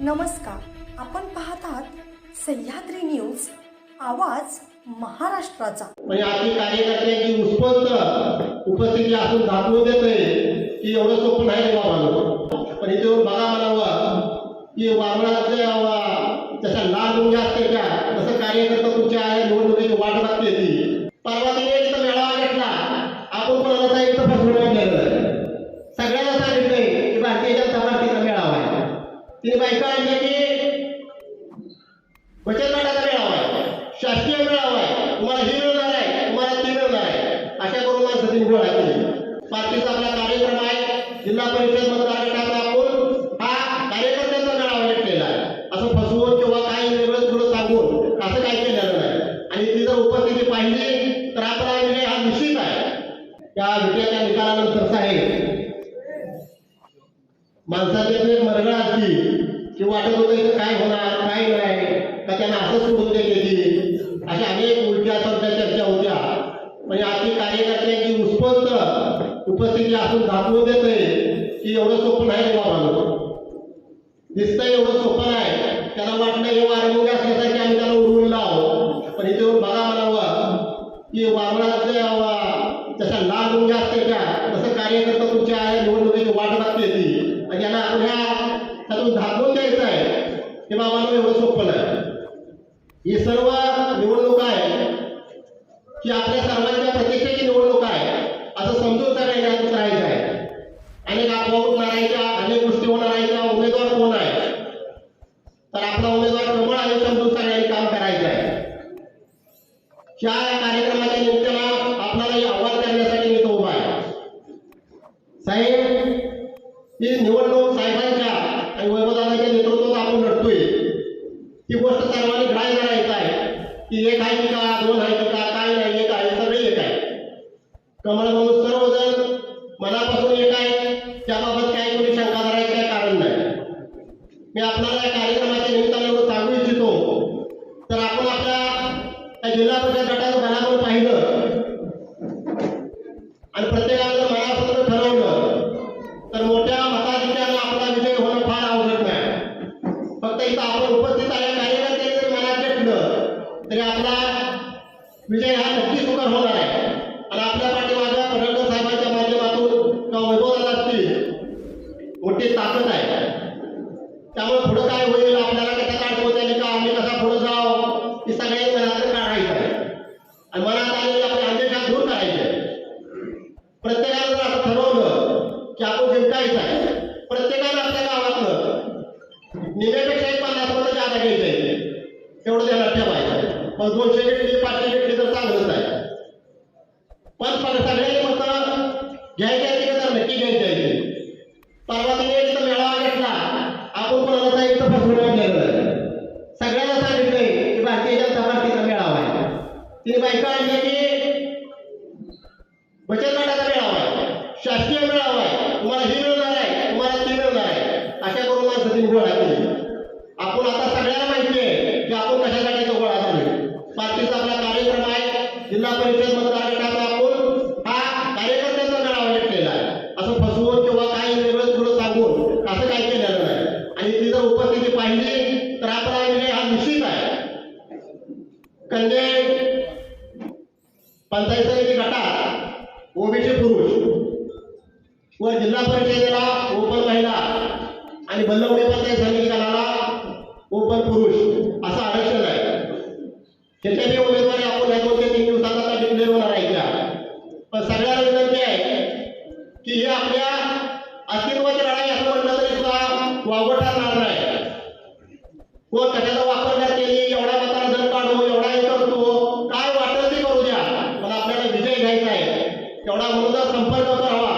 नमस्कार, आपण पाहत आहात सह्याद्री न्यूज, आवाज महाराष्ट्राचा। म्हणजे आपली कार्यकर्त्यांची उत्स्फूर्त उपस्थिती असून दाखवून देते की एवढं सोपं नाही बाबा। पण इथे बघा म्हणावं की वामनाच्या जशा लाल मुंग्या असते त्या तसं कार्यकर्ता तुमच्या निवडणुकीची वाट बघते ती। परवा तिने इथं मेळावा घेतला, आपण कोणाला सांगितलं फसवणूक केलं, सगळ्यांना सांगितलंय की भारतीय जनता पार्टीचा मेळावा आहे। तिने बायका आणल्या की बचत गटाचा मेळावा आहे, शासकीय मेळावा आहे, तुम्हाला ही मिळणार आहे, तुम्हाला ती मिळणार आहे, अशा करून माणसं तिने गोळा केली। पार्टीचा आपला कार्यक्रम आहे, जिल्हा परिषद मतदार गटाचा आपण हा कार्यकर्त्यांचा मेळावा घेतलेला आहे। असं फसवून किंवा काही वेगळं थोडं सांगून असं काही केलेलं नाही। आणि ती जर उपस्थिती पाहिली तर आपला विजय हा निश्चित आहे। त्या विजयाच्या निकालानंतर साहेब माणसाची एक मरगळ असती की वाटत होतं इथं काय होणार काय नाही, का त्यांना असं सोडून द्यायची, अशा अनेक उलट्या सध्या चर्चा होत्या। म्हणजे आपली कार्यकर्त्यांची उत्स्फूर्त उपस्थिती असून दाखवून देते की एवढं सोपं नाही बाबा। दिसतंय एवढं सोपं नाही, त्याला वाटलं हे वारंवार असल्यासारखे आम्ही त्याला उडवून लावू। पण इथे बघा म्हणावं की वामनाच्या जशा लाल मुंग्या असते त्या तसं कार्यकर्ता तुमच्या निवडणुकीची वाट बघते ती। आणि यांना आपण त्यातून दाखवून द्यायचं आहे की बाबांना एवढं सोपं नाही। ही सर्व निवडणूक आहे की आपल्या सर्वांच्या प्रतिष्ठेची निवडणूक आहे असं समजून सगळ्यांना करायचं आहे। अनेक अफवा उठणाऱ्या, अनेक गोष्टी होणाऱ्या, उमेदवार कोण आहे तर आपला उमेदवार कमळ आहे समजून सगळ्यांनी काम करायचं आहे। या कार्यक्रमाच्या निमित्तानं आपल्याला आव्हान करण्यासाठी मी तो उभा आहे। साहेब, ही निवडणूक साहेबांच्या आणि वैभवदादांच्या नेतृत्वात आपण लढतोय, ही गोष्ट सर्वांनी ग्राह्य करायचं आहे की एक आहे का दोन आहे का काय नाही, एक आहे सगळे एक आहे। कमळ म्हणून सर्वजण मनापासून एक आहे, त्याबाबत काही कोणी शंका करायचं काही कारण नाही। मी आपल्याला या कार्यक्रमाच्या निमित्ताने एवढं सांगू इच्छितो तर आपण आपल्या जिल्हा परिषद गटाचं मनापासून पाहिलं आणि प्रत्येकानं जर मनापासून ठरवलं तर मोठ्या मताधिक्यानं आपला विजय होणं फार अवघड नाही। फक्त इथं आपण उपस्थित आहे कार्यकर्त्यांनी जर मनात घेतलं तरी आपला विजय हा नक्की सुकर होणार आहे। आणि आपल्या पाठीमागे पडळकर साहेबांच्या माध्यमातून किंवा वैभवदादा असतील मोठी ताकद आहे। त्यामुळे पुढं काय होईल आपल्याला कशा अडचण आली का आम्ही कसा पुढे जाऊ ही सगळ्यांनी मनात काढायचं आहे आणि मनात आलेली आपली अंधेशा दूर करायची आहे। प्रत्येकानं जर असं ठरवलं की आपण जिंकायचं आहे, प्रत्येकानं आपल्या गावातलं निम्यापेक्षा 50 मतं जादा घ्यायचं आहे, एवढं ध्यानात ठेवायचं। पण 200 घेतली 500 घेतली तर चांगलंच आहे, पण सगळ्यांनी मतं घ्यायची आहे तर नक्की घ्यायची आहे। परवा तिने इथं मेळावा घेतला, आपण कोणाला सांगितलं फसवणूक केलं, सगळ्यांना सांगितलंय की भारतीय जनता पार्टीचा मेळावा आहे। तिने बायका आणल्या की बचत गटाचा मेळावा आहे, शासकीय मेळावा आहे, तुम्हाला ही मिळणार आहे, तुम्हाला ती मिळणार आहे, अशा करून माणसं तिने गोळा केली। आपण आता सगळ्यांना माहिती आहे की आपण कशासाठी तो गोळा झालो। पार्टीचा आपला कार्यक्रम आहे, जिल्हा परिषद मतदार गटाचा आपण हा कार्यकर्त्यांचा मेळावा घेतलेला आहे। असं फसवून किंवा काही वेगळं थोडं सांगून असं काही केलेलं नाही। आणि ती जर उपस्थिती पाहिली तर आपला विजय हा निश्चित आहे। कंदे पंचायत समिती गटात ओबीसी पुरुष व जिल्हा परिषदेला ओपन महिला आणि बल्लवडी पंचायत समिती गणाला ओपन पुरुष असं आरक्षण आहे। त्याच्याने उमेदवारी आपण 2 ते 3 दिवसात आता डिक्लेअर होणार आहे त्या। पण सगळ्यांना विनंती आहे की हे आपल्या अस्तित्वाची लढाई असं म्हटलं तरी सुद्धा वावगं ठरणार नाही। कोण कशाचा वापर करते, एवढ्या मताला दर काढू, एवढा हे करतो, काय वाटेल ते करू द्या, पण आपल्याला विजय घ्यायचा आहे। तेवढा म्हणून संपर्क करावा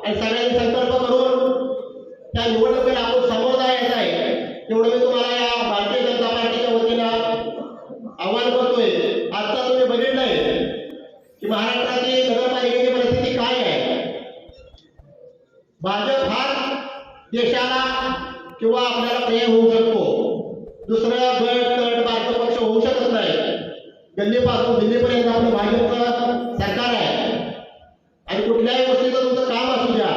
आणि सगळ्यांनी संकल्प करून त्या निवडणुकीला आपण समोर जायचं आहे। तेवढं मी तुम्हाला या भारतीय जनता पार्टीच्या वतीनं आवाहन करतोय। आता तुम्ही बघितलंय की महाराष्ट्रातील नगरपालिकेची परिस्थिती काय आहे। भाजप हा देशाला किंवा आपल्याला प्रिय होऊ शकतो, दुसरं गट तट बारक पक्ष होऊ शकत नाही। गल्लीपासून दिल्लीपर्यंत आपलं भाजपचं सरकार आहे आणि कुठल्याही गोष्टीचं तुमचं काम असू द्या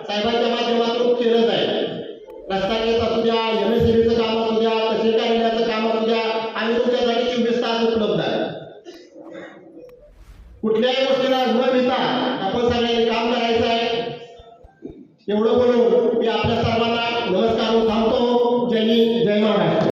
साहेबांच्या माध्यमातून केलं जाईल। रस्ता केस असू द्या, MSCBचं काम कुठल्याही गोष्टीला न भिता आपण सगळ्यांनी काम करायचं आहे. एवढं बोलून मी आपल्या सर्वांना नमस्कार थांबतो. जय हिंद, जय महाराष्ट्र.